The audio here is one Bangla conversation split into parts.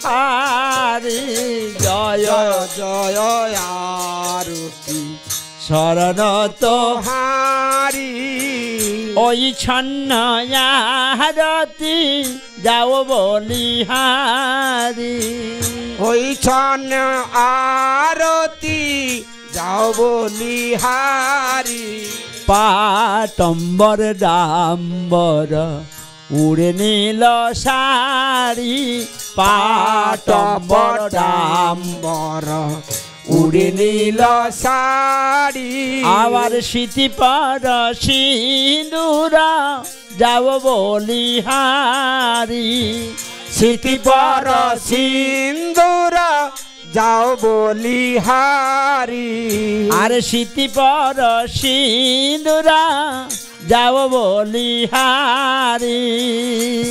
হারি জয় জয় আরতি শরণ তোহারি ওই ছন্ন আরতি যাও বলিহারি ওই ছন্ন আরতি যাও বলিহারি পাটম্বর ডাম্বর উড়ে নীল শাড়ি পাটম্বর ডাম্বর উড়ে নীল শাড়ি আবার স্মৃতি পর সিঁদুর যাও বলিহারি স্মৃতি পর সিন্দুর যাও বলিহারি আর স্মৃতি পর সিঁদুর যাও বলিহারি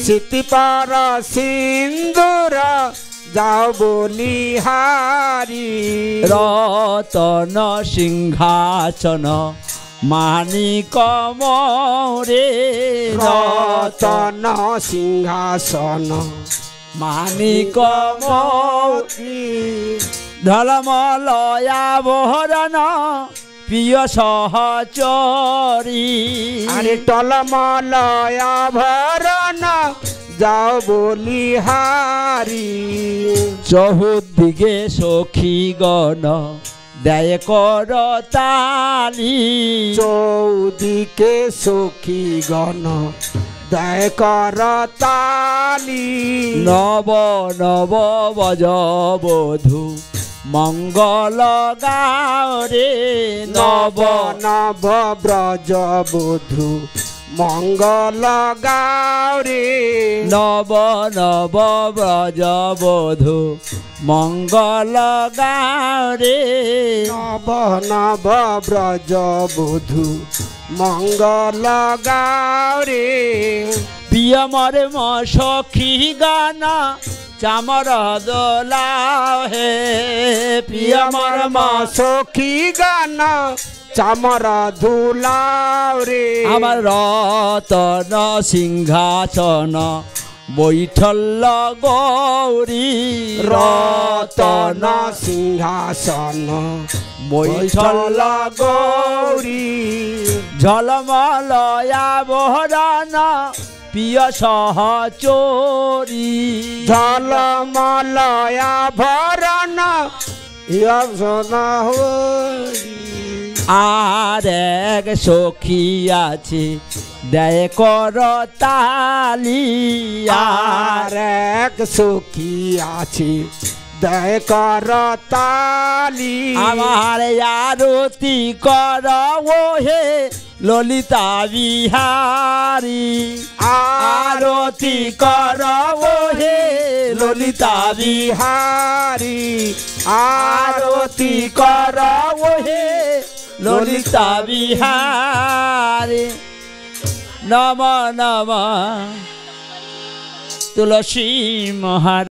স্মৃতি পর সিন্দুর যাও বলিহারি রতন সিংহাসন মানিক মোরে রতন সিংহাসন মানিক মোরে ধলমলয়া বহরণ প্রিয় সহচরী আরে টলমলয়া ভরণ যাও বলিহারি চহুদিকে সখীগণ দেয় কর তালি চৌদিকে সখী গণ দয় কর তালি নব নব বজবধূ মঙ্গল গাওরে নব নব ব্রজ বধূ মঙ্গল গাওরে নব নব ব্রজবধূ মঙ্গল গাওরে নব নব ব্রজ বধূ মঙ্গল গাওরে প্রিয় মরে ম সখী গান চামর দোলাও হে প্রিয় মর ম সখী গান চামর ধুলাও রে আমার রতন সিংহাসন বৈঠল গৌরী রতন সিংহাসন বৈঠল গৌরী ঝলমলয়া বহরণ প্রিয় সহচরী ঝলমলয়া ভরণ সোনা হরি আর এক সখী আছে দেয় কর তালি আর এক সখী আছে দয় কর তালি আমার আরতি কর ও হে ললিতা বিহারি আরতি কর ও হে ললিতা বিহারি আরতি কর ও হে ললিতা বিহারি নম নম তুলসী মহারাজ।